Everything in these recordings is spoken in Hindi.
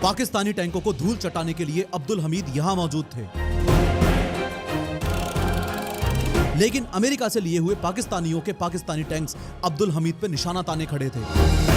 पाकिस्तानी टैंकों को धूल चटाने के लिए अब्दुल हमीद यहां मौजूद थे, लेकिन अमेरिका से लिए हुए पाकिस्तानियों के पाकिस्तानी टैंक्स अब्दुल हमीद पे निशाना ताने खड़े थे।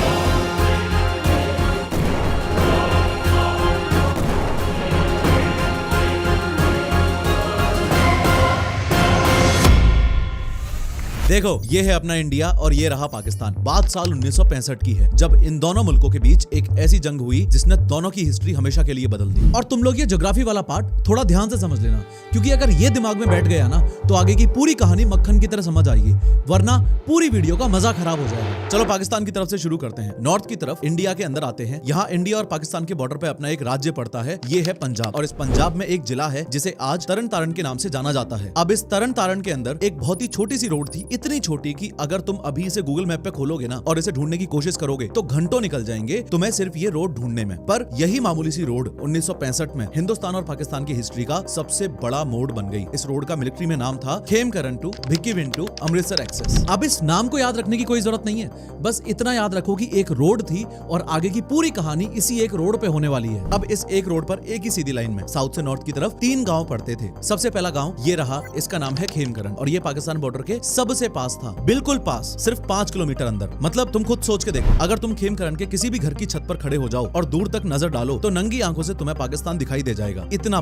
देखो, ये है अपना इंडिया और ये रहा पाकिस्तान। बात साल 1965 की है, जब इन दोनों मुल्कों के बीच एक ऐसी जंग हुई जिसने दोनों की हिस्ट्री हमेशा के लिए बदल दी। और तुम लोग ये ज्योग्राफी वाला पार्ट थोड़ा ध्यान से समझ लेना, क्योंकि अगर ये दिमाग में बैठ गया ना तो आगे की पूरी कहानी मक्खन की तरह समझ आएगी, वरना पूरी वीडियो का मजा खराब हो जाएगा। चलो पाकिस्तान की तरफ से शुरू करते हैं। नॉर्थ की तरफ इंडिया के अंदर आते हैं। यहाँ इंडिया और पाकिस्तान के बॉर्डर पे अपना एक राज्य पड़ता है, ये है पंजाब। और इस पंजाब में एक जिला है जिसे आज तरन तारण के नाम से जाना जाता है। अब इस तरन तारण के अंदर एक बहुत ही छोटी सी रोड थी, इतनी छोटी कि अगर तुम अभी इसे गूगल मैप पे खोलोगे ना और इसे ढूंढने की कोशिश करोगे तो घंटों निकल जाएंगे तुम्हें सिर्फ ये रोड ढूंढने में। पर यही मामूली सी रोड 1965 में हिंदुस्तान और पाकिस्तान की हिस्ट्री का सबसे बड़ा मोड़ बन गई। इस रोड का मिलिट्री में नाम था Khemkaran to Bhikhiwind to Amritsar axis. अब इस नाम को याद रखने की कोई जरूरत नहीं है, बस इतना याद रखो कि एक रोड थी और आगे की पूरी कहानी इसी एक रोड पे होने वाली है। अब इस एक रोड पर एक ही सीधी लाइन में साउथ से नॉर्थ की तरफ 3 गांव पड़ते थे। सबसे पहला गांव ये रहा, इसका नाम है खेमकरन और ये पाकिस्तान बॉर्डर के सबसे पास था, बिल्कुल पास, सिर्फ 5 किलोमीटर अंदर। मतलब तुम खुद सोच के देखो, अगर तुम खेमकरन के किसी भी घर की छत पर खड़े हो जाओ और दूर तक नजर डालो तो नंगी आंखों से तुम्हें पाकिस्तान दिखाई दे जाएगा। इतना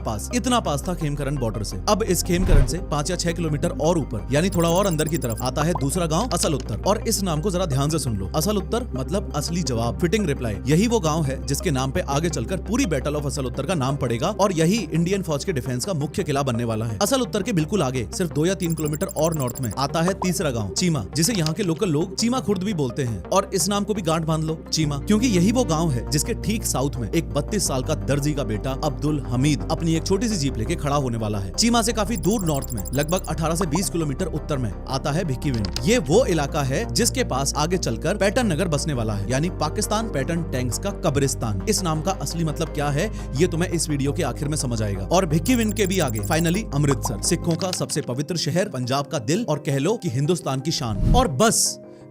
पास था खेमकरन बॉर्डर से। अब इस खेमकरन से 5 या 6 किलोमीटर और ऊपर यानी थोड़ा और अंदर की तरफ आता है दूसरा गांव असल उत्तर। और इस नाम को जरा ध्यान से सुन लो, असल उत्तर मतलब असली जवाब, फिटिंग रिप्लाई। यही वो गांव है जिसके नाम पे आगे चलकर पूरी बैटल ऑफ असल उत्तर का नाम पड़ेगा और यही इंडियन फौज के डिफेंस का मुख्य किला बनने वाला है। असल उत्तर के बिल्कुल आगे सिर्फ 2 या 3 किलोमीटर और नॉर्थ में आता है तीसरा गांव चीमा, जिसे यहाँ के लोकल लोग चीमा खुर्द भी बोलते हैं। और इस नाम को भी गांठ बांध लो, चीमा, क्योंकि यही वो गांव है जिसके ठीक साउथ में एक 32 साल का दर्जी का बेटा अब्दुल हमीद अपनी एक छोटी सी जीप लेके खड़ा होने वाला है। चीमा से काफी दूर नॉर्थ में लगभग 18 से 20 किलोमीटर उत्तर में आता है भिक्कीविंड। ये वो इलाका है जिसके पास आगे चलकर पैटर्न नगर बसने वाला है, यानी पाकिस्तान पैटर्न टैंक्स का कब्रिस्तान। इस नाम का असली मतलब क्या है ये तुम्हें इस वीडियो के आखिर में समझ आएगा। और भिक्कीविंड के भी आगे फाइनली अमृतसर, सिखों का सबसे पवित्र शहर, पंजाब का दिल और कह लो कि हिंदुस्तान की शान। और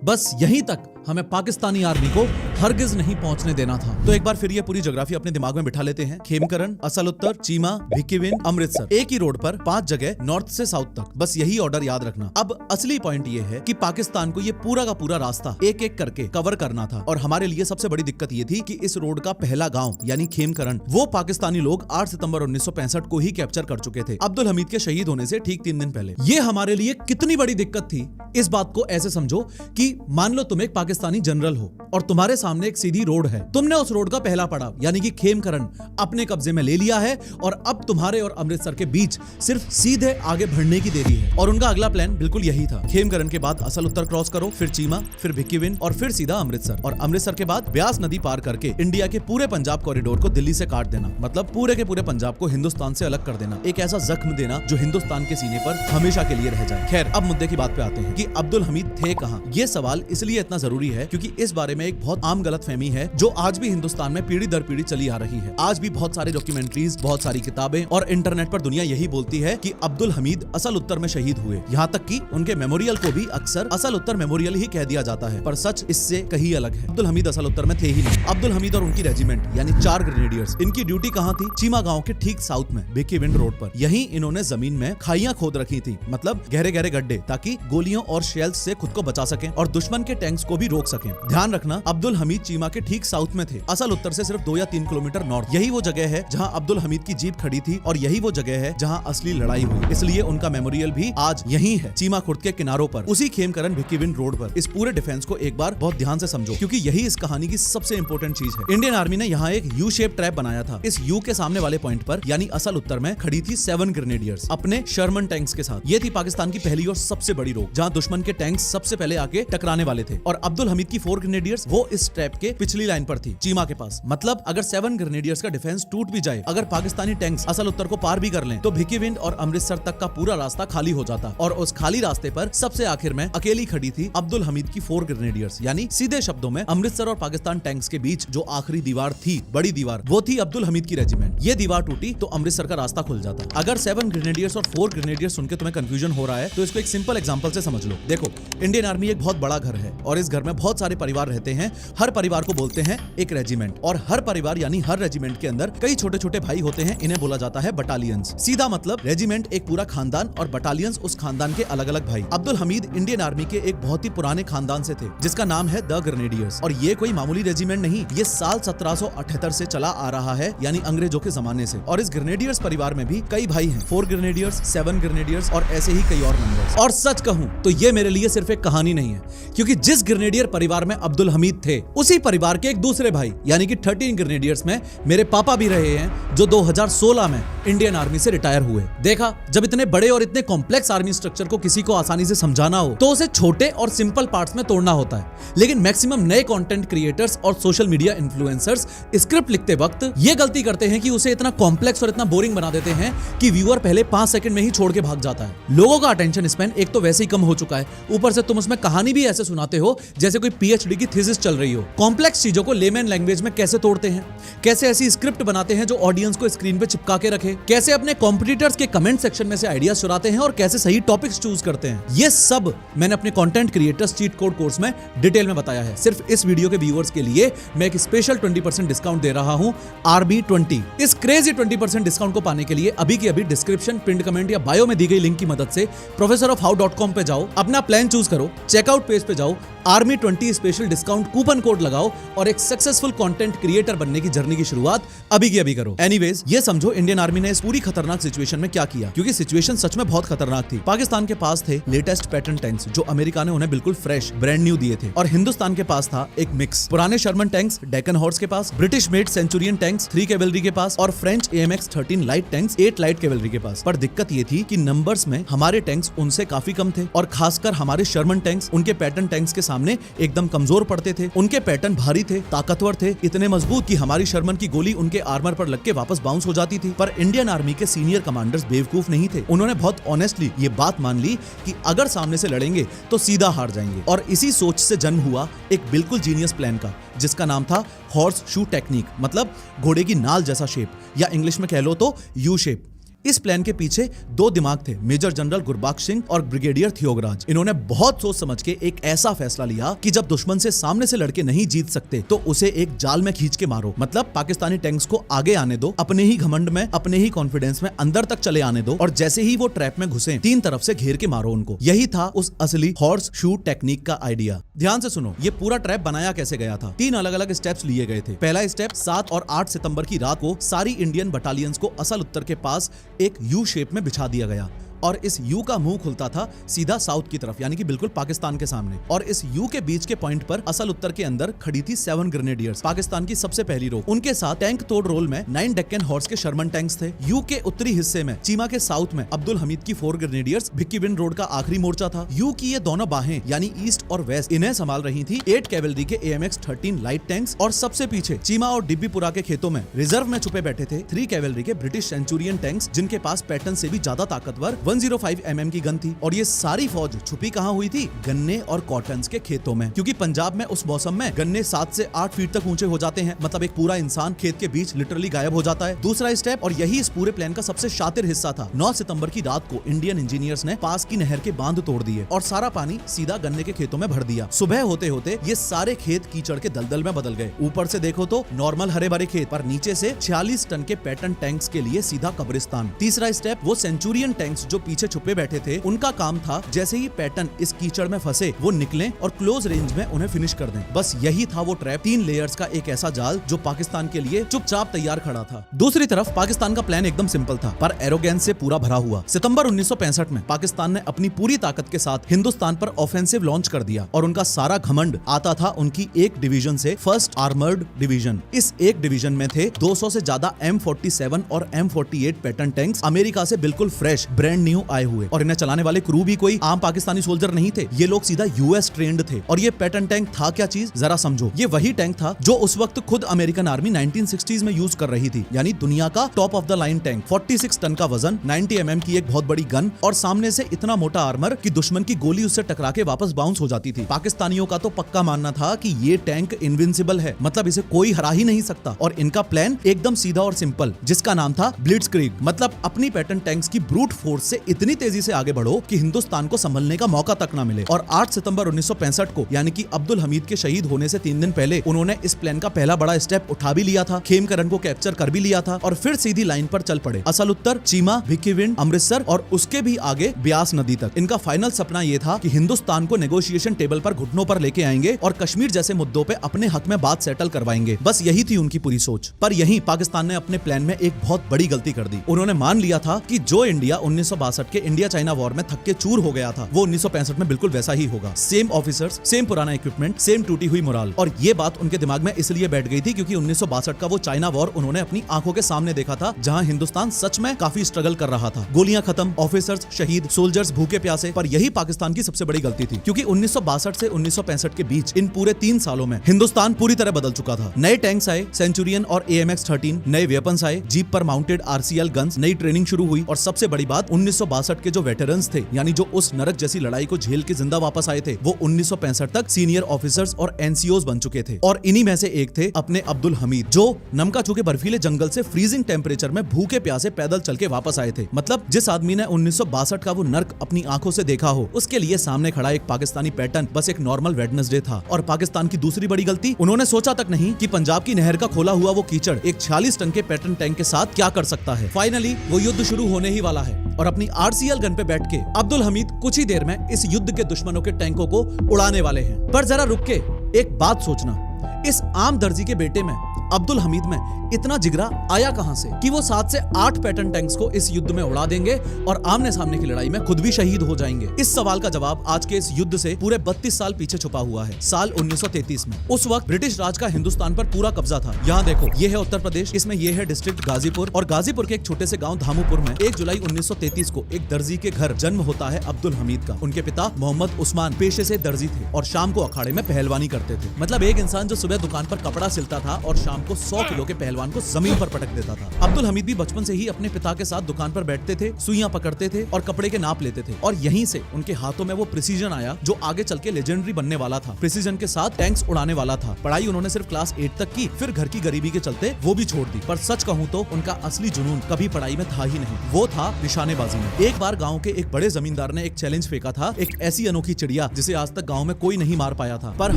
बस यहीं तक हमें पाकिस्तानी आर्मी को हरगिज नहीं पहुंचने देना था। तो एक बार फिर ये पूरी ज्योग्राफी अपने दिमाग में बिठा लेते हैं। खेमकरन, असल उत्तर, चीमा, भिक्कीविंड, अमृतसर, एक ही रोड पर 5 जगह नॉर्थ से साउथ तक, बस यही ऑर्डर याद रखना। अब असली पॉइंट ये है कि पाकिस्तान को ये पूरा का पूरा रास्ता एक एक करके कवर करना था और हमारे लिए सबसे बड़ी दिक्कत ये थी कि इस रोड का पहला गांव यानी खेमकरन वो पाकिस्तानी लोग 8 सितंबर 1965 को ही कैप्चर कर चुके थे, अब्दुल हमीद के शहीद होने से ठीक 3 दिन पहले। ये हमारे लिए कितनी बड़ी दिक्कत थी, इस बात को ऐसे समझो कि मान लो तुम एक पाकिस्तानी जनरल हो और तुम्हारे सामने एक सीधी रोड है, तुमने उस रोड का पहला पड़ाव यानी कि खेमकरन अपने कब्जे में ले लिया है और अब तुम्हारे और अमृतसर के बीच सिर्फ सीधे आगे बढ़ने की देरी है। और उनका अगला प्लान बिल्कुल यही था, खेमकरन के बाद असल उत्तर क्रॉस करो, फिर चीमा, फिर भिक्कीविंड और फिर सीधा अमृतसर, और अमृतसर के बाद ब्यास नदी पार करके इंडिया के पूरे पंजाब कॉरिडोर को दिल्ली से काट देना, मतलब पूरे के पूरे पंजाब को हिंदुस्तान से अलग कर देना, एक ऐसा जख्म देना जो हिंदुस्तान के सीने पर हमेशा के लिए रह जाए। खैर, अब मुद्दे की बात पे आते हैं कि अब्दुल हमीद थे कहाँ। ये सवाल इसलिए इतना जरूरी है क्योंकि इस बारे में एक बहुत आम गलतफहमी है जो आज भी हिंदुस्तान में पीढ़ी दर पीढ़ी चली आ रही है। आज भी बहुत सारे डॉक्यूमेंट्रीज, बहुत सारी किताबें और इंटरनेट पर दुनिया यही बोलती है कि अब्दुल हमीद असल उत्तर में शहीद हुए। यहाँ तक कि उनके मेमोरियल को भी अक्सर असल उत्तर मेमोरियल ही कह दिया जाता है, पर सच इससे कहीं अलग है। अब्दुल हमीद असल उत्तर में थे ही नहीं। अब्दुल हमीद और उनकी रेजिमेंट यानी 4 ग्रेनेडियर्स, इनकी ड्यूटी कहाँ थी? चीमा गाँव के ठीक साउथ में भिक्कीविंड रोड पर। यहीं इन्होंने जमीन में खाइयां खोद रखी थी, मतलब गहरे गहरे गड्ढे, ताकि गोलियों और शेल्स से खुद को बचा सकें और दुश्मन के टैंक्स को भी रोक सकें। ध्यान रखना, अब्दुल हमीद चीमा के ठीक साउथ में थे, असल उत्तर से सिर्फ 2 या 3 किलोमीटर नॉर्थ। यही वो जगह है जहां अब्दुल हमीद की जीप खड़ी थी और यही वो जगह है जहां असली लड़ाई हुई। इसलिए उनका मेमोरियल भी आज यही है, चीमा खुर्द के किनारों पर, उसी खेमकरन भिक्कीविंड रोड पर। इस पूरे डिफेंस को एक बार बहुत ध्यान से समझो क्योंकि यही इस कहानी की सबसे इंपॉर्टेंट चीज है। इंडियन आर्मी ने यहाँ एक यू शेप ट्रैप बनाया था। इस यू के सामने वाले पॉइंट पर यानी असल उत्तर में खड़ी थी 7 ग्रेनेडियर्स अपने शर्मन टैंक्स के साथ। ये थी पाकिस्तान की पहली और सबसे बड़ी रोक जहां दुश्मन के टैंक्स सबसे पहले आके टकराने वाले थे। और अब्दुल हमीद की 4 ग्रेनेडियर्स वो इस ट्रैप के पिछली लाइन पर थी, चीमा के पास। मतलब अगर 7 ग्रेनेडियर्स का डिफेंस टूट भी जाए, अगर पाकिस्तानी टैंक्स असल उत्तर को पार भी कर लें, तो भिक्कीविंड और अमृतसर तक का पूरा रास्ता खाली हो जाता। और उस खाली रास्ते पर सबसे आखिर में अकेली खड़ी थी अब्दुल हमीद की 4 ग्रेनेडियर्स, यानी सीधे शब्दों में अमृतसर और पाकिस्तान टैंक्स के बीच जो आखिरी दीवार थी, बड़ी दीवार, वो थी अब्दुल हमीद की रेजिमेंट। ये दीवार टूटी तो अमृतसर का रास्ता खुल जाता। अगर 7 ग्रेनेडियर्स और 4 ग्रेनेडियर्स सुनकर तुम्हें कंफ्यूजन हो रहा है तो इसको एक सिंपल एग्जांपल से समझ लो। देखो, इंडियन आर्मी एक बहुत बड़ा घर है और इस घर में में बहुत सारे परिवार रहते हैं। हर परिवार को बोलते हैं एक रेजिमेंट, और हर परिवार यानी हर रेजिमेंट के अंदर कई छोटे छोटे भाई होते हैं, इन्हें बोला जाता है बटालियंस। सीधा मतलब रेजिमेंट एक पूरा खानदान और बटालियंस उस खानदान के अलग अलग भाई। अब्दुल हमीद इंडियन आर्मी के एक बहुत ही पुराने खानदान से थे जिसका नाम है द ग्रेनेडियर्स, और ये कोई मामूली रेजिमेंट नहीं, ये साल 1778 से चला आ रहा है, यानी अंग्रेजों के जमाने से। और इस ग्रेनेडियर्स परिवार में भी कई भाई हैं, 4 ग्रेनेडियर्स, 7 ग्रेनेडियर्स और ऐसे ही कई और मेंबर्स। और सच कहूं तो ये मेरे लिए सिर्फ एक कहानी नहीं है, क्योंकि जिस ग्रेनेडियर परिवार में अब्दुल हमीद थे उसी परिवार के एक दूसरे भाई यानी कि 13 ग्रेनेडियर्स में मेरे पापा भी रहे हैं, जो 2016 में इंडियन आर्मी से रिटायर हुए। देखा, जब इतने बड़े और इतने कॉम्प्लेक्स आर्मी स्ट्रक्चर को किसी को आसानी से समझाना हो तो उसे छोटे और सिंपल पार्ट्स में तोड़ना होता है, लेकिन मैक्सिमम नए कंटेंट क्रिएटर्स और सोशल मीडिया इन्फ्लुएंसर्स स्क्रिप्ट लिखते वक्त ये गलती करते हैं कि उसे इतना कॉम्प्लेक्स और इतना बोरिंग बना देते हैं कि व्यूअर पहले 5 सेकंड में ही छोड़ के भाग जाता है। लोगों का अटेंशन स्पैन एक तो वैसे ही कम हो चुका है, ऊपर से तुम उसमें कहानी भी ऐसे सुनाते हो जैसे कोई पीएचडी की थीसिस चल रही हो। कॉम्प्लेक्स चीजों को लेमैन लैंग्वेज में कैसे तोड़ते हैं, कैसे ऐसी स्क्रिप्ट बनाते हैं जो ऑडियंस को स्क्रीन पे चिपका के रखे, कैसे अपने कॉम्पिटिटर्स के कमेंट सेक्शन में से आइडियाज चुराते हैं और कैसे सही टॉपिक्स चूज करते हैं, ये सब मैंने अपने content creators cheat code course में डिटेल में बताया है। सिर्फ इस वीडियो के व्यूअर्स के लिए मैं एक स्पेशल 20% डिस्काउंट दे रहा हूं, RB20। इस क्रेजी 20% डिस्काउंट को पाने के लिए अभी की अभी डिस्क्रिप्शन, पिन्ड कमेंट या बायो में दी गई लिंक की मदद से professorofhow.com पे जाओ, अपना प्लान चूज करो, चेकआउट पेज पे जाओ, RB20 special discount coupon code लगाओ और एक सक्सेसफुल कंटेंट क्रिएटर बनने की जर्नी की शुरुआत अभी की अभी करो। एनीवेज, ये समझो इंडियन आर्मी ने इस पूरी खतरनाक सिचुएशन में क्या किया, क्योंकि सिचुएशन सच में बहुत खतरनाक थी। पाकिस्तान के पास थे लेटेस्ट पैटर्न टैंक्स जो अमेरिका ने उन्हें बिल्कुल फ्रेश ब्रांड न्यू दिए थे, और हिंदुस्तान के पास था एक मिक्स, पुराने शर्मन टैंक्स डेक्कन हॉर्स के पास, British made Centurion tanks 3 cavalry के पास और French AMX 13 light tanks 8 light cavalry के पास। पर दिक्कत ये थी कि नंबर्स में हमारे टैंक्स उनसे काफी कम थे, और खासकर हमारे शर्मन टैंक्स उनके पैटर्न टैंक्स के सामने एकदम कमजोर पड़ते थे। उनके पैटर्न भारी थे, ताकतवर थे, इतने मजबूत कि हमारी शर्मन की गोली उनके आर्मर पर लग के वापस बाउंस हो जाती थी। पर इंडियन आर्मी के सीनियर कमांडर्स बेवकूफ नहीं थे, उन्होंने बहुत ऑनेस्टली ये बात मान ली कि अगर सामने से लड़ेंगे तो सीधा हार जाएंगे। और इसी सोच से जन्म हुआ एक बिल्कुल जीनियस प्लान का, जिसका नाम था हॉर्स शू टेक्निक, मतलब घोड़े की नाल जैसा शेप, या इंग्लिश में कह लो तो यू शेप। इस प्लान के पीछे 2 दिमाग थे, मेजर जनरल गुरबख्श सिंह और ब्रिगेडियर थियोगराज। इन्होंने बहुत सोच समझ के एक ऐसा फैसला लिया कि जब दुश्मन से सामने से लड़के नहीं जीत सकते तो उसे एक जाल में खींच के मारो, मतलब पाकिस्तानी टैंक्स को आगे आने दो, अपने ही घमंड में, अपने ही कॉन्फिडेंस में अंदर तक चले आने दो, और जैसे ही वो ट्रैप में घुसे 3 तरफ से घेर के मारो उनको। यही था उस असली हॉर्स शू टेक्निक का आइडिया। ध्यान से सुनो, ये पूरा ट्रैप बनाया कैसे गया था। 3 अलग अलग स्टेप्स लिए गए थे। पहला स्टेप 7 और 8 सितंबर की रात को सारी इंडियन बटालियंस को असल उत्तर के पास एक यू शेप में बिछा दिया गया, और इस यू का मुंह खुलता था सीधा साउथ की तरफ, यानी कि बिल्कुल पाकिस्तान के सामने। और इस यू के बीच के पॉइंट पर असल उत्तर के अंदर खड़ी थी 7 ग्रेनेडियर्स, पाकिस्तान की सबसे पहली रो। उनके साथ टैंक तोड़ रोल में 9 डेक्कन हॉर्स के शर्मन टैंक्स थे। यू के उत्तरी हिस्से में, चीमा के साउथ में, अब्दुल हमीद की 4 ग्रेनेडियर्स, भिक्की विंड रोड का आखिरी मोर्चा था। यू की ये दोनों बाहें यानी ईस्ट और वेस्ट, इन्हें संभाल रही थी 8 कैवेलरी के AMX 13 लाइट टैंक्स, और सबसे पीछे चीमा और डिब्बीपुरा के खेतों में रिजर्व में छुपे बैठे थे 3 कैवेलरी के ब्रिटिश सेंचुरियन टैंक्स, जिनके पास पैटर्न से भी ज्यादा ताकतवर 105 mm की गन थी। और ये सारी फौज छुपी कहां हुई थी? गन्ने और कॉटन्स के खेतों में, क्योंकि पंजाब में उस मौसम में गन्ने 7 से 8 फीट तक ऊंचे हो जाते हैं, मतलब एक पूरा इंसान खेत के बीच लिटरली गायब हो जाता है। दूसरा स्टेप, और यही इस पूरे प्लान का सबसे शातिर हिस्सा था, 9 सितंबर की रात को इंडियन इंजीनियर्स ने पास की नहर के बांध तोड़ दिए और सारा पानी सीधा गन्ने के खेतों में भर दिया। सुबह होते होते ये सारे खेत कीचड़ के दलदल में बदल गए। ऊपर से देखो तो नॉर्मल हरे भरे खेत, पर नीचे से 46 टन के पैटर्न टैंक्स के लिए सीधा कब्रिस्तान। तीसरा स्टेप, वो सेंचुरियन टैंक्स जो पीछे छुपे बैठे थे, उनका काम था जैसे ही पैटर्न इस कीचड़ में फंसे वो निकलें और क्लोज रेंज में उन्हें फिनिश कर दें। बस यही था वो ट्रैप, 3 लेयर्स का एक ऐसा जाल जो पाकिस्तान के लिए चुपचाप तैयार खड़ा था। दूसरी तरफ पाकिस्तान का प्लान एकदम सिंपल था, पर एरोगेंस से पूरा भरा हुआ। सितंबर 1965 में पाकिस्तान ने अपनी पूरी ताकत के साथ हिंदुस्तान पर ऑफेंसिव लॉन्च कर दिया, और उनका सारा घमंड आता था उनकी एक डिवीजन से, फर्स्ट आर्मर्ड डिवीजन। इस एक डिवीजन में थे 200 से ज्यादा M47 और M48 पैटर्न टैंक्स, अमेरिका से बिल्कुल फ्रेश ब्रांड न्यू आए हुए, और इन्हें चलाने वाले क्रू भी कोई आम पाकिस्तानी सोल्जर नहीं थे, ये लोग सीधा US ट्रेंड थे। और ये पैटर्न टैंक था क्या चीज, जरा समझो। ये वही टैंक था जो उस वक्त खुद अमेरिकन आर्मी 1960s में यूज कर रही थी, यानी दुनिया का top of the line tank. 46 ton का वजन, 90 mm की एक बहुत बड़ी गन, और सामने से इतना मोटा आर्मर कि दुश्मन की गोली उससे टकरा के वापस बाउंस हो जाती थी। पाकिस्तानियों का तो पक्का मानना था कि ये टैंक इनविंसिबल है, मतलब इसे कोई हरा ही नहीं सकता। और इनका प्लान एकदम सीधा और सिंपल, जिसका नाम था ब्लिट्जक्रीग, मतलब अपनी पैटर्न टैंक्स की ब्रूट फोर्स इससे इतनी तेजी से आगे बढ़ो कि हिंदुस्तान को संभलने का मौका तक ना मिले। और 8 सितंबर 1965 को यानी कि अब्दुल हमीद के शहीद होने से 3 दिन पहले उन्होंने इस प्लान का पहला बड़ा स्टेप उठा भी लिया था, खेमकरन को कैप्चर कर भी लिया था और फिर सीधी लाइन पर चल पड़े। असल उत्तर चीमा, भिकिविंड, अमृतसर और उसके भी आगे ब्यास नदी तक। इनका फाइनल सपना यह था कि हिंदुस्तान को नेगोशिएशन टेबल पर घुटनों पर लेके आएंगे और कश्मीर जैसे मुद्दों पे अपने हक में बात सेटल करवाएंगे। बस यही थी उनकी पूरी सोच। पर यहीं पाकिस्तान ने अपने प्लान में एक बहुत बड़ी गलती कर दी। उन्होंने मान लिया था कि जो इंडिया 1962 के इंडिया चाइना वॉर में थक के चूर हो गया था वो 1965 में बिल्कुल वैसा ही होगा। सेम ऑफिसर्स, सेम पुराना इक्विपमेंट, सेम टूटी हुई मोराल। और ये बात उनके दिमाग में इसलिए बैठ गई थी क्योंकि 1962 का वो चाइना वॉर उन्होंने अपनी आंखों के सामने देखा था, जहां हिंदुस्तान सच में काफी स्ट्रगल कर रहा था। गोलियां खत्म, ऑफिसर्स शहीद, सोल्जर्स भूखे प्यासे। पर यही पाकिस्तान की सबसे बड़ी गलती थी क्योंकि 1962 से 1965 के बीच इन पूरे 3 सालों में हिंदुस्तान पूरी तरह बदल चुका था। नए टैंक्स आए, सेंचुरियन और AMX-13, नए वेपन्स आए, जीप पर माउंटेड RCL गन्स, नई ट्रेनिंग शुरू हुई और सबसे बड़ी बात 1962 के जो वेटरन्स थे यानी जो उस नरक जैसी लड़ाई को झेल के जिंदा वापस आए थे वो 1965 तक सीनियर ऑफिसर्स और NCOs बन चुके थे। और इन्हीं में से एक थे अपने अब्दुल हमीद, जो नमकाचू के बर्फीले जंगल से फ्रीजिंग टेम्परेचर में भूखे प्यासे पैदल चल के वापस आए थे। मतलब जिस आदमी ने 1962 का वो नर्क अपनी आंखों से देखा हो, उसके लिए सामने खड़ा एक पाकिस्तानी पैटर्न बस एक नॉर्मल वेडनेसडे था। और पाकिस्तान की दूसरी बड़ी गलती, उन्होंने सोचा तक नहीं कि पंजाब की नहर का खोला हुआ वो कीचड़ एक 46 टन के पैटर्न टैंक के साथ क्या कर सकता है। फाइनली वो युद्ध शुरू होने ही वाला है और अपनी RCL गन पे बैठ के अब्दुल हमीद कुछ ही देर में इस युद्ध के दुश्मनों के टैंकों को उड़ाने वाले हैं। पर जरा रुक के एक बात सोचना, इस आम दर्जी के बेटे में अब्दुल हमीद में इतना जिगरा आया कहां से कि वो 7 से 8 पैटर्न टैंक्स को इस युद्ध में उड़ा देंगे और आमने सामने की लड़ाई में खुद भी शहीद हो जाएंगे। इस सवाल का जवाब आज के इस युद्ध से पूरे 32 साल पीछे छुपा हुआ है, साल 1933 में। उस वक्त ब्रिटिश राज का हिंदुस्तान पर पूरा कब्जा था। यहाँ देखो, ये है उत्तर प्रदेश, इसमें ये है डिस्ट्रिक्ट गाजीपुर और गाजीपुर के एक छोटे से गाँव धामुपुर में 1 जुलाई 1933 को एक दर्जी के घर जन्म होता है अब्दुल हमीद का। उनके पिता मोहम्मद उस्मान पेशे से दर्जी थे और शाम को अखाड़े में पहलवानी करते थे। मतलब एक इंसान जो सुबह दुकान पर कपड़ा सिलता था और शाम को 100 किलो के पहलवान को जमीन पर पटक देता था। अब्दुल हमीद भी बचपन से ही अपने पिता के साथ दुकान पर बैठते थे, सुइयां पकड़ते थे और कपड़े के नाप लेते थे। और यहीं से उनके हाथों में वो प्रिसीजन आया जो आगे चल के लेजेंडरी बनने वाला था। प्रिसीजन के साथ टैंक्स उड़ाने वाला था। पढ़ाई उन्होंने सिर्फ क्लास 8 तक की, फिर घर की गरीबी के चलते वो भी छोड़ दी। पर सच कहूं तो उनका असली जुनून कभी पढ़ाई में था ही नहीं, वो था निशानेबाजी में। एक बार गाँव के एक बड़े जमींदार ने एक चैलेंज फेंका था, एक ऐसी अनोखी चिड़िया जिसे आज तक गाँव में कोई नहीं मार पाया था, पर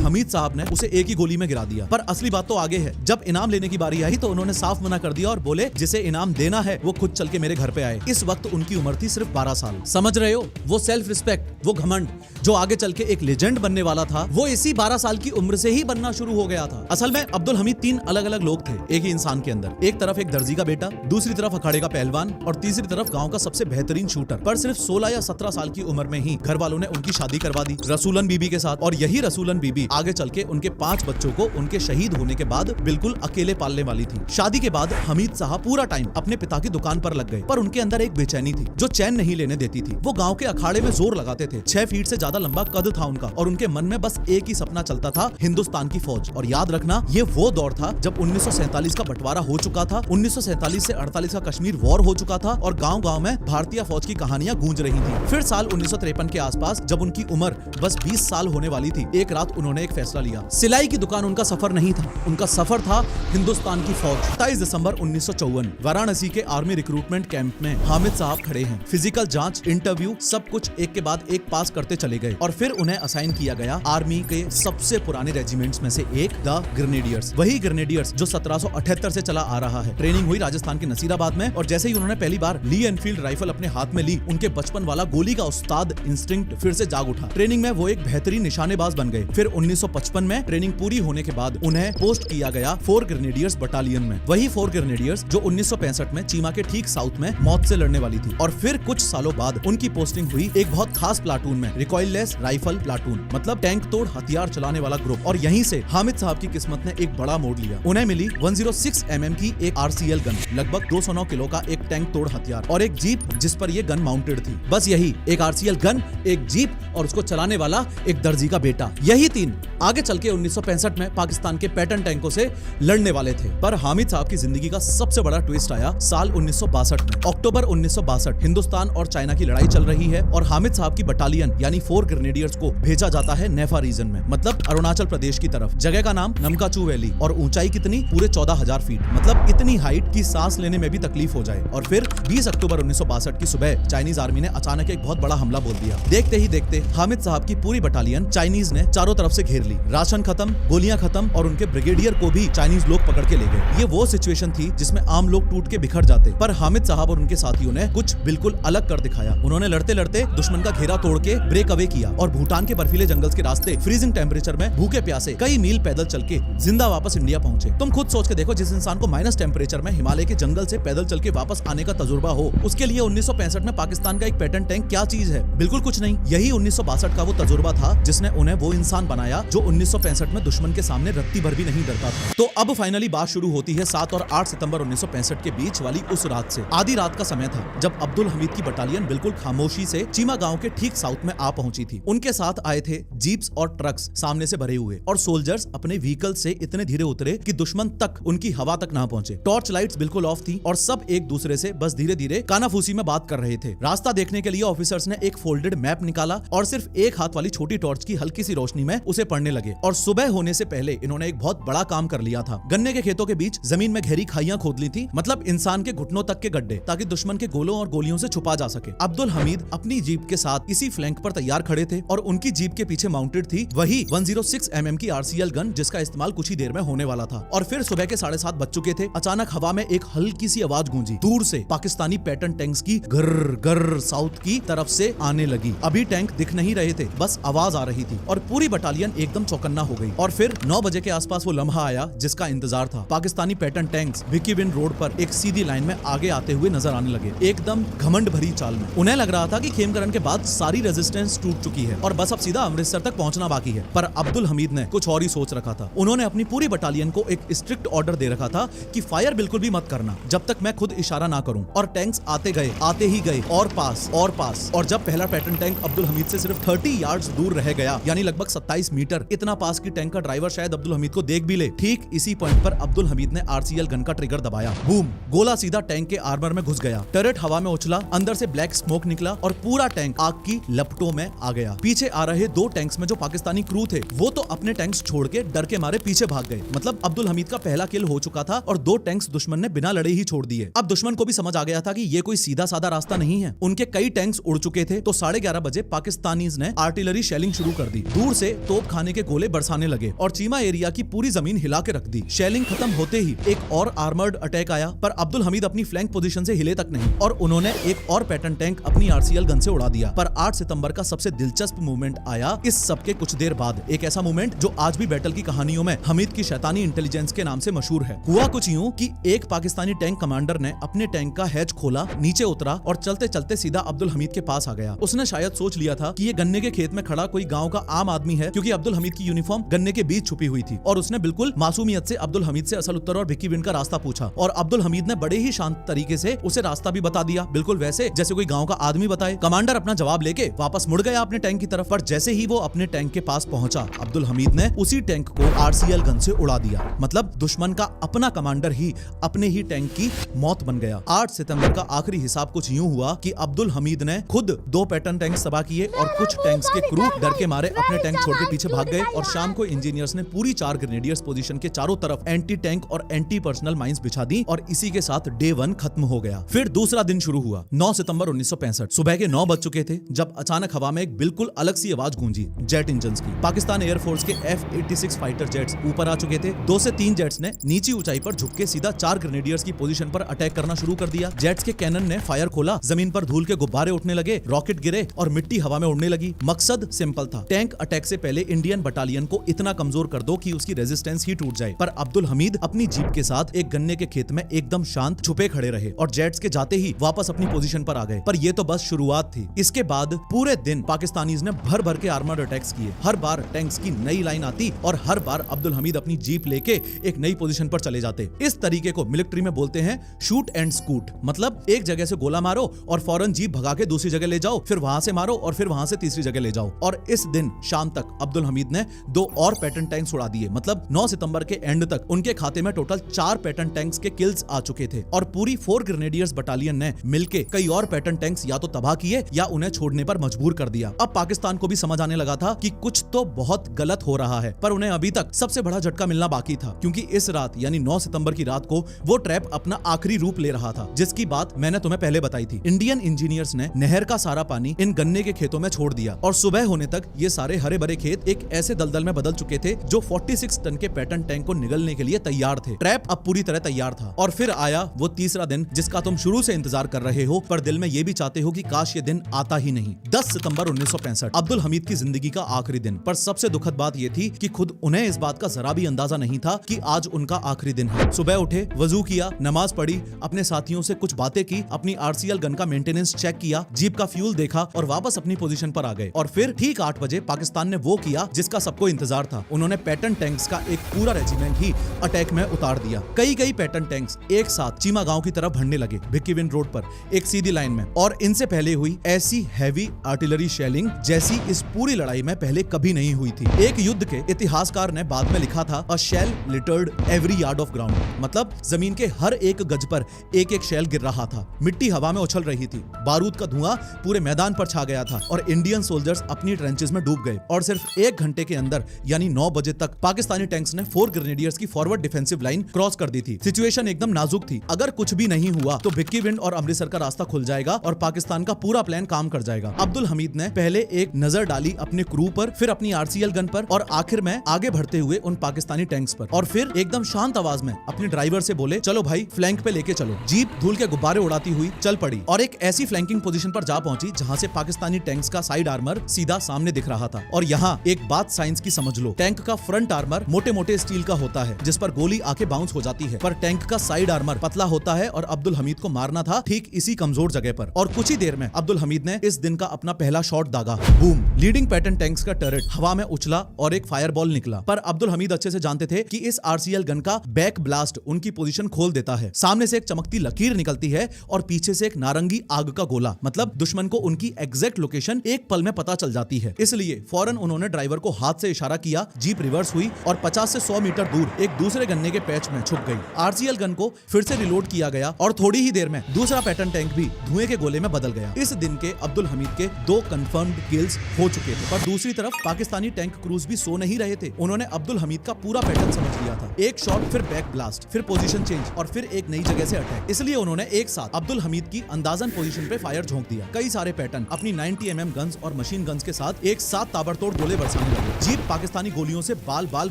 हमीद साहब ने उसे एक ही गोली में गिरा दिया। पर असली बात तो आगे है। जब इनाम लेने की बारी आई तो उन्होंने साफ मना कर दिया और बोले जिसे इनाम देना है वो खुद चल के मेरे घर पे आए। इस वक्त उनकी उम्र थी सिर्फ 12 साल। समझ रहे हो, वो सेल्फ रिस्पेक्ट, वो घमंड जो आगे चल के एक लेजेंड बनने वाला था, वो इसी 12 साल की उम्र से ही बनना शुरू हो गया था। असल में अब्दुल हमीद 3 अलग अलग लोग थे एक ही इंसान के अंदर। एक तरफ एक दर्जी का बेटा, दूसरी तरफ अखाड़े का पहलवान और तीसरी तरफ गांव का सबसे बेहतरीन शूटर। पर सिर्फ 16 या 17 साल की उम्र में ही घर वालों ने उनकी शादी करवा दी रसूलन बीबी के साथ। और यही रसूलन बीबी आगे चल के उनके 5 बच्चों को उनके शहीद होने के बाद बिल्कुल अकेले पालने वाली थी। शादी के बाद हमीद साहब पूरा टाइम अपने पिता की दुकान पर लग गए, पर उनके अंदर एक बेचैनी थी जो चैन नहीं लेने देती थी। वो गांव के अखाड़े में जोर लगाते थे। 6 फीट से ज्यादा लंबा कद था उनका और उनके मन में बस एक ही सपना चलता था, हिंदुस्तान की फौज। और याद रखना, ये वो दौर था जब 1947 का बंटवारा हो चुका था, 1947 से 48 का कश्मीर वॉर हो चुका था और गाँव गाँव में भारतीय फौज की कहानियां गूंज रही थी। फिर साल 1953 के आसपास जब उनकी उम्र बस 20 साल होने वाली थी, एक रात उन्होंने एक फैसला लिया। सिलाई की दुकान उनका सफर नहीं था, उनका सफर था हिंदुस्तान की फौज। 27 दिसंबर 1954 वाराणसी के आर्मी रिक्रूटमेंट कैंप में हामिद साहब खड़े हैं। फिजिकल जांच, इंटरव्यू, सब कुछ एक के बाद एक पास करते चले गए और फिर उन्हें असाइन किया गया आर्मी के सबसे पुराने रेजिमेंट्स में से एक, द ग्रेनेडियर्स। वही ग्रेनेडियर्स जो 1778 से चला आ रहा है। ट्रेनिंग हुई राजस्थान के नसीराबाद में और जैसे ही उन्होंने पहली बार ली एनफील्ड राइफल अपने हाथ में ली, उनके बचपन वाला गोली का उस्ताद इंस्टिंक्ट फिर से जाग उठा। ट्रेनिंग में वो एक बेहतरीन निशानेबाज बन गए। फिर 1955 में ट्रेनिंग पूरी होने के बाद उन्हें पोस्ट किया गया 4 ग्रेनेडियर्स बटालियन में। वही 4 ग्रेनेडियर्स जो 1965 में चीमा के ठीक साउथ में मौत से लड़ने वाली थी। और फिर कुछ सालों बाद उनकी पोस्टिंग हुई एक बहुत खास प्लाटून में, रिकॉइललेस राइफल प्लाटून, मतलब टैंक तोड़ हथियार चलाने वाला ग्रुप। और यहीं से हामिद साहब की किस्मत ने एक बड़ा मोड़ लिया। उन्हें मिली 106 mm की एक RCL गन, लगभग 209 किलो का एक टैंक तोड़ हथियार और एक जीप जिस पर यह गन माउंटेड थी। बस यही, एक RCL गन, एक जीप और उसको चलाने वाला एक दर्जी का बेटा। यही 3 आगे चल के 1965 में पाकिस्तान के पैटर्न टैंकों से लड़ने वाले थे। पर हामिद साहब की जिंदगी का सबसे बड़ा ट्विस्ट आया साल 1962 में। अक्टूबर 1962, हिंदुस्तान और चाइना की लड़ाई चल रही है और हामिद साहब की बटालियन यानी 4 ग्रेनेडियर्स को भेजा जाता है नेफा रीजन में, मतलब अरुणाचल प्रदेश की तरफ। जगह का नाम नमकाचू वैली और ऊंचाई कितनी, पूरे 14,000 फीट, मतलब इतनी हाइट की सांस लेने में भी तकलीफ हो जाए। और फिर 20 अक्टूबर 1962 की सुबह चाइनीज आर्मी ने अचानक एक बहुत बड़ा हमला बोल दिया। देखते ही देखते हामिद साहब की पूरी बटालियन चाइनीज ने चारों तरफ से घेर ली। राशन खत्म, गोलियां खत्म और उनके ब्रिगेडियर को भी चाइनीज लोग पकड़ के ले गए। ये वो सिचुएशन थी जिसमें आम लोग टूट के बिखर जाते, पर हामिद साहब और उनके साथियों ने कुछ बिल्कुल अलग कर दिखाया। उन्होंने लड़ते लड़ते दुश्मन का घेरा तोड़ के ब्रेक अवे किया और भूटान के बर्फीले जंगल के रास्ते फ्रीजिंग टेम्परेचर में भूखे प्यासे कई मील पैदल चल के जिंदा वापस इंडिया पहुंचे। तुम खुद सोच के देखो, जिस इंसान को माइनस टेम्परेचर में हिमालय के जंगल से पैदल चल के वापस आने का तजुर्बा हो, उसके लिए 1965 में पाकिस्तान का एक पैटर्न टैंक क्या चीज है? बिल्कुल कुछ नहीं। यही 1962 का वो तजुर्बा था जिसने उन्हें वो इंसान बनाया जो 1965 में दुश्मन के सामने रत्ती भर भी नहीं डरता था। तो अब फाइनली बात शुरू होती है 7 और 8 सितंबर 1965 के बीच वाली उस रात से। आधी रात का समय था जब अब्दुल हमीद की बटालियन बिल्कुल खामोशी से चीमा गांव के ठीक साउथ में आ पहुंची थी। उनके साथ आए थे जीप्स और ट्रक्स सामने से भरे हुए, और सोल्जर्स अपने व्हीकल से इतने धीरे उतरे कि दुश्मन तक उनकी हवा तक ना पहुंचे। टॉर्च लाइट्स बिल्कुल ऑफ थी और सब एक दूसरे से बस धीरे धीरे कानाफूसी में बात कर रहे थे। रास्ता देखने के लिए ऑफिसर्स ने एक फोल्डेड मैप निकाला और सिर्फ एक हाथ वाली छोटी टॉर्च की हल्की सी रोशनी में उसे पढ़ने लगे। और सुबह होने से पहले इन्होंने एक बहुत बड़ा काम कर लिया था। गन्ने के खेतों के बीच जमीन में गहरी खाइयां खोद ली थी, मतलब इंसान के घुटनों तक के गड्ढे, ताकि दुश्मन के गोलों और गोलियों से छुपा जा सके। अब्दुल हमीद अपनी जीप के साथ इसी फ्लैंक पर तैयार खड़े थे और उनकी जीप के पीछे माउंटेड थी वही 106 mm की RCL गन, जिसका इस्तेमाल कुछ ही देर में होने वाला था। और फिर सुबह के 7:30 बज चुके थे। अचानक हवा में एक हल्की सी आवाज गूंजी। दूर से पाकिस्तानी पैटर्न टैंक्स की गर्र गर्र साउथ की तरफ से आने लगी। अभी टैंक दिख नहीं रहे थे, बस आवाज आ रही थी और पूरी बटालियन एकदम चौकन्ना हो गई। और फिर 9 बजे के आसपास वो लम्हा आया जिसका इंतजार था। Pakistani pattern tanks Vicky win road पर एक सीधी लाइन में आगे आते हुए नजर आने लगे, एकदम घमंड भरी चाल में। उन्हें लग रहा था कि खेमकरन के बाद सारी रेजिस्टेंस टूट चुकी है और बस अब सीधा अमृतसर तक पहुंचना बाकी है। पर अब्दुल हमीद ने कुछ और ही सोच रखा था। उन्होंने अपनी पूरी बटालियन को एक स्ट्रिक्ट ऑर्डर दे रखा था कि फायर बिल्कुल भी मत करना जब तक मैं खुद इशारा ना करूं। और टैंक्स आते गए, आते ही गए, और पास और पास। और जब पहला पैटर्न टैंक अब्दुल हमीद से सिर्फ 30 यार्ड्स दूर रह गया, यानी लगभग 27 मीटर, इतना पास की टैंक का ड्राइवर शायद अब्दुल हमीद को देख भी ले। ठीक इसी पॉइंट पर अब्दुल हमीद ने RCL गन का ट्रिगर दबाया। बूम! गोला सीधा टैंक के आर्मर में घुस गया। टर्रेट हवा में उछला, अंदर से ब्लैक स्मोक निकला और पूरा टैंक आग की लपटों में आ गया। पीछे आ रहे 2 टैंक्स में जो पाकिस्तानी क्रू थे वो तो अपने टैंक्स छोड़ के डर के मारे पीछे भाग गए। मतलब अब्दुल हमीद का पहला किल हो चुका था और 2 टैंक्स दुश्मन ने बिना लड़े ही छोड़ दिए। अब दुश्मन को भी समझ आ गया था कि ये कोई सीधा साधा रास्ता नहीं है। उनके कई टैंक्स उड़ चुके थे। तो 11:30 बजे पाकिस्तानीज ने आर्टिलरी शेलिंग शुरू कर दी। दूर से तोप खाने के गोले बरसाने लगे और चीमा एरिया की पूरी जमीन हिला के रख दी। शेलिंग खत्म होते ही एक और आर्मर्ड अटैक आया, पर अब्दुल हमीद अपनी फ्लैंक पोजीशन से हिले तक नहीं और उन्होंने एक और पैटर्न टैंक अपनी RCL गन से उड़ा दिया। पर 8 सितंबर का सबसे दिलचस्प मूवमेंट आया इस सब के कुछ देर बाद। एक ऐसा मूवमेंट जो आज भी बैटल की कहानियों में हमीद की शैतानी इंटेलिजेंस के नाम से मशहूर है। हुआ कुछ यूं कि एक पाकिस्तानी टैंक कमांडर ने अपने टैंक का हैच खोला, नीचे उतरा और चलते चलते सीधा अब्दुल हमीद के पास आ गया। उसने शायद सोच लिया था कि ये गन्ने के खेत में खड़ा कोई गांव का आम आदमी है, क्योंकि अब्दुल हमीद की यूनिफॉर्म गन्ने के बीच छुपी हुई थी। और उसने बिल्कुल मासूमियत से अब्दुल हमीद से असल उत्तर और विकी विन का रास्ता पूछा और अब्दुल हमीद ने बड़े ही शांत तरीके से उसे रास्ता भी बता दिया, बिल्कुल वैसे जैसे कोई गांव का आदमी बताए। कमांडर अपना जवाब लेके वापस मुड़ गया अपने टैंक की तरफ, पर जैसे ही वो अपने टैंक के पास पहुंचा, अब्दुल हमीद ने उसी टैंक को RCL गन से उड़ा दिया। मतलब दुश्मन का अपना कमांडर ही अपने ही टैंक की मौत बन गया। 8 सितंबर का आखिरी हिसाब कुछ यूं हुआ कि अब्दुल हमीद ने खुद 2 पैटर्न टैंक तबाह किए और कुछ टैंक्स के क्रू डर के मारे अपने टैंक छोड़ के पीछे भाग गए। और शाम को इंजीनियर्स ने पूरी 4 ग्रेनेडियर्स पोजीशन के चारों तरफ एंटी टैंक और एंटी पर्सनल माइंस बिछा दी और इसी के साथ डे 1 खत्म हो गया। फिर दूसरा दिन शुरू हुआ। 9 सितंबर 1965 सुबह के 9 बज चुके थे जब अचानक हवा में एक बिल्कुल अलग सी आवाज गूंजी, जेट इंजन्स की। पाकिस्तान एयरफोर्स के F-86 फाइटर जेट्स ऊपर आ चुके थे। 2 से 3 जेट्स ने नीची ऊंचाई पर झुक के सीधा 4 ग्रेनेडियर्स की पोजीशन पर अटैक करना शुरू कर दिया। जेट्स के कैनन ने फायर खोला, जमीन पर धूल के गुब्बारे उठने लगे, रॉकेट गिरे और मिट्टी हवा में उड़ने लगी। मकसद सिंपल था, टैंक अटैक से पहले इंडियन बटालियन को इतना कमजोर कर दो कि उसकी रेजिस्टेंस ही टूट जाए। पर अब्दुल हमीद अपनी जीप के साथ एक गन्ने के खेत में एकदम शांत छुपे खड़े रहे और जेट्स के जाते ही वापस अपनी पोजीशन पर आ गए। पर ये तो बस शुरुआत थी। इसके बाद पूरे दिन पाकिस्तानीज ने भर भर के आर्मर्ड अटैक्स किए। हर बार टैंक्स की नई लाइन आती और हर बार अब्दुल हमीद अपनी जीप लेके एक नई पोजीशन पर चले जाते। इस तरीके को मिलिट्री में बोलते हैं शूट एंड स्कूट। मतलब एक जगह से गोला मारो और फौरन जीप भगा के दूसरी जगह ले जाओ, फिर वहां से मारो और फिर वहां से तीसरी जगह ले जाओ। और इस दिन शाम तक अब्दुल हमीद ने 2 और पैटर्न टैंक्स उड़ा दिए। मतलब 9 सितंबर के एंड तक उनके खाते में टोटल 4 पैटर्न टैंक्स के किल्स आ चुके थे और पूरी 4 ग्रेनेडियर्स बटालियन ने मिलके कई और पैटर्न टैंक्स या तो तबाह किए या उन्हें छोड़ने पर मजबूर कर दिया। अब पाकिस्तान को भी समझ आने लगा था कि कुछ तो बहुत गलत हो रहा है, पर उन्हें अभी तक सबसे बड़ा झटका मिलना बाकी था, क्योंकि इस रात यानी 9 सितंबर की रात को वो ट्रैप अपना आखिरी रूप ले रहा था, जिसकी बात मैंने तुम्हें पहले बताई थी। इंडियन इंजीनियर्स ने नहर का सारा पानी इन गन्ने के खेतों में छोड़ दिया और सुबह होने तक ये सारे हरे भरे खेत एक ऐसे दलदल में बदल चुके थे जो 46 टन के पैटर्न टैंक को निगलने के लिए तैयार थे। ट्रैप अब पूरी तरह तैयार था और फिर आया वो तीसरा दिन जिसका तुम शुरू से इंतजार कर रहे हो, पर दिल में ये भी चाहते हो कि काश ये दिन आता ही नहीं। 10 सितंबर 1965, अब्दुल हमीद की जिंदगी का आखिरी दिन। पर सबसे दुखद बात ये थी कि खुद उन्हें इस बात का जरा भी अंदाजा नहीं था कि आज उनका आखिरी दिन है। सुबह उठे, वजू किया, नमाज पढ़ी, अपने साथियों से कुछ बातें की, अपनी आरसीएल गन का मेंटेनेंस चेक किया, जीप का फ्यूल देखा और वापस अपनी पोजीशन पर आ गए। और फिर ठीक 8 बजे पाकिस्तान ने वो किया जिसका सबको इंतजार था। उन्होंने पैटर्न टैंक्स का एक पूरा रेजिमेंट ही अटैक में उतार दिया। कई पैटर्न टैंक्स एक साथ चीमा गांव की तरफ बढ़ने लगे, भिक्कीविंड रोड पर एक सीधी लाइन में। और इनसे पहले हुई ऐसी हैवी आर्टिलरी शेलिंग जैसी इस पूरी लड़ाई में पहले कभी नहीं हुई थी। एक युद्ध के इतिहासकार ने बाद में लिखा था, a shell littered every yard of ground, मतलब जमीन के हर एक गज पर एक एक शेल गिर रहा था, मिट्टी हवा में उछल रही थी, बारूद का धुआं पूरे मैदान पर छा गया था और इंडियन सोल्जर्स अपनी ट्रेंचेस में डूब गए। और सिर्फ 1 घंटे के अंदर यानी 9 बजे तक पाकिस्तानी टैंक्स ने 4 ग्रेनेडियर्स की फॉरवर्ड डिफेंसिव लाइन क्रॉस कर दी थी। सिचुएशन एकदम नाजुक थी। अगर कुछ भी नहीं हुआ तो भिक्कीविंड और अमृतसर का रास्ता खुल जाएगा और पाकिस्तान का पूरा प्लान काम कर जाएगा। अब्दुल हमीद ने पहले एक नजर डाली अपने क्रू पर, फिर अपनी आरसीएल गन पर और आखिर में आगे बढ़ते हुए उन पाकिस्तानी टैंक्स पर। और फिर एकदम शांत आवाज में अपने ड्राइवर से बोले, चलो भाई फ्लैंक पे लेके चलो। जीप धूल के गुब्बारे उड़ाती हुई चल पड़ी और एक ऐसी फ्लैंकिंग पोजीशन पर जा पहुंची जहां से पाकिस्तानी टैंक्स का साइड आर्मर सीधा सामने दिख रहा था। और यहाँ एक बात साइंस की समझ लो, टैंक का फ्रंट आर्मर मोटे मोटे स्टील का होता है जिस पर गोली आके बाउंस हो जाती है, पर टैंक का साइड आर्मर पतला होता है और अब्दुल हमीद को मारना था ठीक इसी कमजोर जगह पर। और कुछ ही देर में अब्दुल हमीद ने इस दिन का अपना पहला शॉट दागा। बूम! लीडिंग पैटर्न टैंक्स का टर्रेट हवा में उछला और एक फायरबॉल निकला। पर अब्दुल हमीद अच्छे से जानते थे कि इस आरसीएल गन का बैक ब्लास्ट उनकी पोजीशन खोल देता है। सामने से एक चमकती लकीर निकलती है और पीछे से एक नारंगी आग का गोला, मतलब दुश्मन को उनकी एग्जैक्ट लोकेशन एक पल में पता चल जाती है। इसलिए फौरन उन्होंने ड्राइवर को हाथ से इशारा किया, जीप रिवर्स हुई और 50 से 100 मीटर दूर एक दूसरे गन्ने के पैच में छुप गई। आरसीएल गन को फिर से रिलोड किया गया और थोड़ी ही देर में दूसरा पैटर्न टैंक भी धुएं के गोले में बदल गया। इस दिन के अब्दुल हमीद के 2 कंफर्म्ड किल्स हो चुके थे। पर दूसरी तरफ पाकिस्तानी टैंक क्रूज भी सो नहीं रहे थे। उन्होंने अब्दुल हमीद का पूरा पैटर्न समझ लिया था। एक शॉट, फिर बैक ब्लास्ट, फिर पोजीशन चेंज और फिर एक नई जगह से अटैक। इसलिए उन्होंने एक साथ अब्दुल हमीद की अंदाजन पोजीशन पे फायर झोंक दिया। कई सारे पैटर्न अपनी 90 mm गन्स और मशीन गन्स के साथ एक साथ ताबड़तोड़ गोले बरसाने लगे। जीप पाकिस्तानी गोलियों से बाल बाल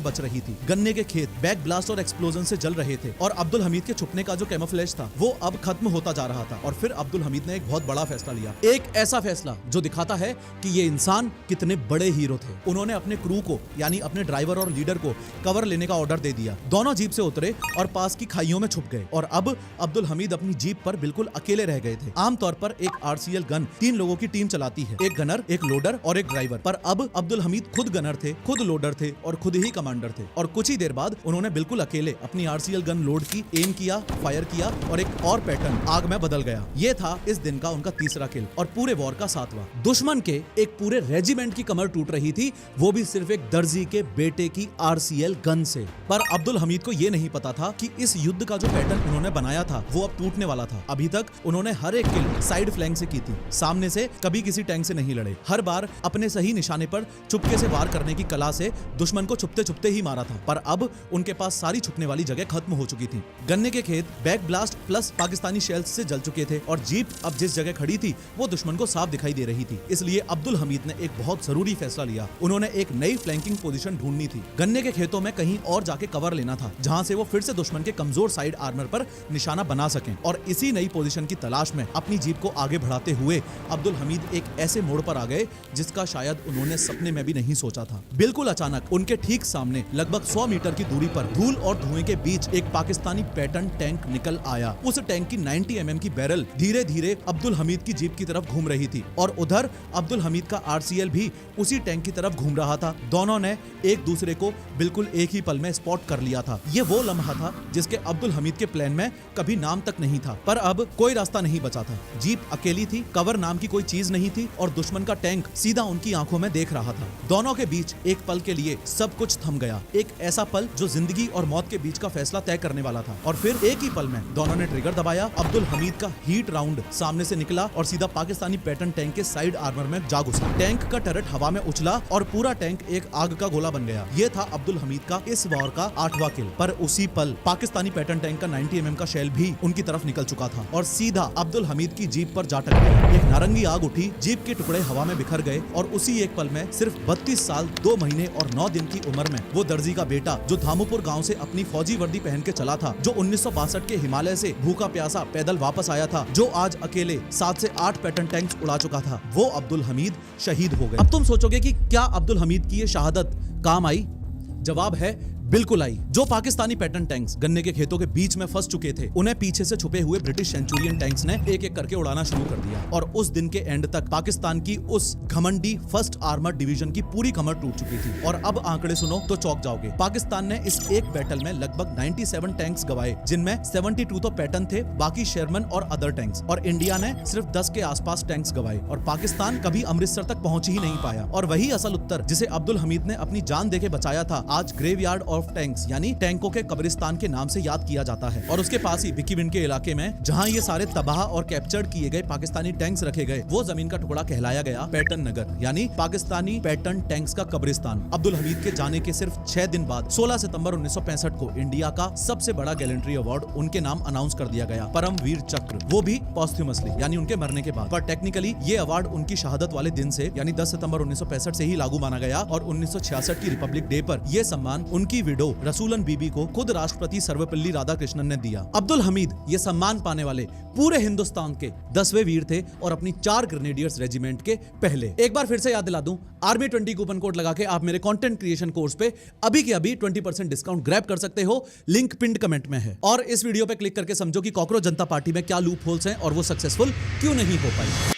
बच रही थी। गन्ने के खेत बैक ब्लास्ट और एक्सप्लोजन से जल रहे थे और अब्दुल हमीद के छुपने का जो कैमोफ्लेज था वो अब खत्म होता जा रहा था। और फिर अब्दुल हमीद ने एक बहुत बड़ा फैसला लिया, एक ऐसा फैसला जो दिखाता है कि ये इंसान कितने बड़े हीरो थे। उन्होंने अपने क्रू को यानी अपने ड्राइवर और लीडर को कवर लेने का ऑर्डर दे दिया। दोनों जीप से उतरे और पास की खाइयों में छुप गए। और अब अब्दुल हमीद अपनी जीप पर बिल्कुल अकेले रह गए थे। आमतौर पर एक आरसीएल गन 3 लोगों की टीम चलाती है, एक गनर, एक लोडर और एक ड्राइवर। पर अब अब्दुल हमीद खुद गनर थे, खुद लोडर थे और खुद ही कमांडर थे। और कुछ ही देर बाद उन्होंने बिल्कुल अकेले अपनी आरसीएल गन लोड की, एम किया, फायर किया और एक और पैटर्न आग में बदल गया। ये था इस दिन का उनका तीसरा किल और पूरे वॉर का 7वां। दुश्मन के एक पूरे रेजिमेंट की कमर टूट रही थी, वो भी सिर्फ एक दर्जी के बेटे की आरसीएल गन से। पर अब्दुल हमीद को ये नहीं पता था कि इस युद्ध का जो पैटर्न उन्होंने बनाया था वो अब टूटने वाला था। अभी तक उन्होंने हर एक किल साइड फ्लैंक से की थी, सामने से कभी किसी टैंक से नहीं लड़े। हर बार अपने सही निशाने पर चुपके से वार करने की कला से दुश्मन को छुपते छुपते ही मारा था। पर अब उनके पास सारी छुपने वाली जगह खत्म हो चुकी थी। गन्ने के खेत back blast plus Pakistani shells से जल चुके थे और जीप अब जिस जगह खड़ी थी वो दुश्मन को साफ दिखाई दे रही थी। इसलिए अब्दुल हमीद ने एक बहुत जरूरी फैसला लिया। उन्होंने एक नई फ्लैंकिंग पोजीशन ढूंढनी थी। गन्ने के खेतों में कहीं और जाके कवर लेना था जहां से वो फिर से दुश्मन के कमजोर साइड आर्मर पर निशाना बना सकें। और इसी नई पोजीशन की तलाश में अपनी जीप को आगे बढ़ाते हुए अब्दुल हमीद एक ऐसे मोड़ पर आ गए जिसका शायद उन्होंने सपने में भी नहीं सोचा था। बिल्कुल अचानक उनके ठीक सामने लगभग 100 मीटर की दूरी पर धूल और धुएं के बीच एक पाकिस्तानी पैटर्न टैंक निकल आया। उस टैंक की 90 mm की बैरल धीरे धीरे अब्दुल हमीद की जीप की तरफ घूम रही थी और उधर अब्दुल हमीद का आरसीएल भी उसी टैंक की तरफ घूम रहा था। दोनों ने एक दूसरे को बिल्कुल एक ही पल में स्पॉट कर लिया था। ये वो लम्हा था जिसके अब्दुल हमीद के प्लान में कभी नाम तक नहीं था। पर अब कोई रास्ता नहीं बचा था। जीप अकेली थी, कवर नाम की कोई चीज नहीं थी और दुश्मन का टैंक सीधा उनकी आंखों में देख रहा था। दोनों के बीच एक पल के लिए सब कुछ थम गया। एक ऐसा पल जो जिंदगी और मौत के बीच का फैसला तय करने वाला था। था और फिर एक ही पल में दोनों ने ट्रिगर दबाया। अब्दुल हमीद का हीट राउंड सामने से निकला और सीधा पाकिस्तानी पैटर्न टैंक के साइड आर्मर में जा घुसा। टैंक का टर्रेट हवा में उछला और पूरा टैंक एक आग का गोला बन गया। ये था अब्दुल हमीद का इस वॉर का 8वां किल। पर उसी पल पाकिस्तानी पैटर्न टैंक का 90 mm का शेल भी उनकी तरफ निकल चुका था और सीधा अब्दुल हमीद की जीप पर जा टकराया। एक नारंगी आग उठी, जीप के टुकड़े हवा में बिखर गए और उसी एक पल में सिर्फ 32 साल 2 महीने और 9 दिन की उम्र में वो दर्जी का बेटा जो धामुपुर गांव से अपनी फौजी वर्दी पहन के चला था, जो 1962 के हिमालय से भूखा प्यासा पैदल वापस आया था, जो आज अकेले 7 से 8 पैटर्न टैंक्स उड़ा चुका था, वो अब्दुल हमीद शहीद हो गए। अब तुम सोचोगे कि क्या अब्दुल हमीद की ये शहादत काम आई? जवाब है बिल्कुल आई। जो पाकिस्तानी पैटर्न टैंक्स गन्ने के खेतों के बीच में फंस चुके थे, उन्हें पीछे से छुपे हुए ब्रिटिश सेंचुरियन टैंक्स ने एक एक करके उड़ाना शुरू कर दिया और उस दिन के एंड तक पाकिस्तान की उस घमंडी फर्स्ट आर्मर्ड डिवीजन की पूरी कमर टूट चुकी थी। और अब आंकड़े सुनो तो चौंक जाओगे। पाकिस्तान ने इस एक बैटल में लगभग 97 टैंक्स गवाए, जिनमें 72 तो पैटर्न थे, बाकी शेरमन और अदर टैंक्स। और इंडिया ने सिर्फ 10 के आसपास टैंक्स गवाए और पाकिस्तान कभी अमृतसर तक पहुंच ही नहीं पाया। और वही असल उत्तर जिसे अब्दुल हमीद ने अपनी जान देके बचाया था, आज ग्रेवयार्ड ऑफ टैंक्स यानी टैंकों के कब्रिस्तान के नाम से याद किया जाता है। और उसके पास ही भिक्कीविंड के इलाके में जहां ये सारे तबाह और कैप्चर्ड किए गए पाकिस्तानी टैंक्स रखे गए, वो जमीन का टुकड़ा कहलाया गया पैटर्न नगर, यानी पाकिस्तानी पैटर्न टैंक्स का कब्रिस्तान। अब्दुल हमीद के जाने के सिर्फ 6 दिन बाद 16 सितंबर 1965 को इंडिया का सबसे बड़ा गैलेंट्री अवार्ड उनके नाम अनाउंस कर दिया गया, परमवीर चक्र, वो भी पॉस्ट्यूमसली यानी उनके मरने के बाद। पर टेक्निकली ये अवार्ड उनकी शहादत वाले दिन से यानी 10 सितंबर 1965 से ही लागू माना गया और 1966 की रिपब्लिक डे पर यह सम्मान उनकी विडो रसूलन बीबी को खुद राष्ट्रपति सर्वपल्ली राधाकृष्णन ने दिया। अब्दुल हमीद ये सम्मान पाने वाले पूरे हिंदुस्तान के 10वें वीर थे और अपनी 4 ग्रेनेडियर्स रेजिमेंट के पहले। एक बार फिर से याद दिला दूं, आर्मी 20 कूपन कोड लगा के आप मेरे कंटेंट क्रिएशन कोर्स पे अभी के अभी 20% डिस्काउंट ग्रैब कर सकते हो। लिंक पिंड कमेंट में है। और इस वीडियो पे क्लिक करके समझो कि कॉकरोच जनता पार्टी में क्या लूप होल्स हैं और वो सक्सेसफुल क्यों नहीं हो पाई।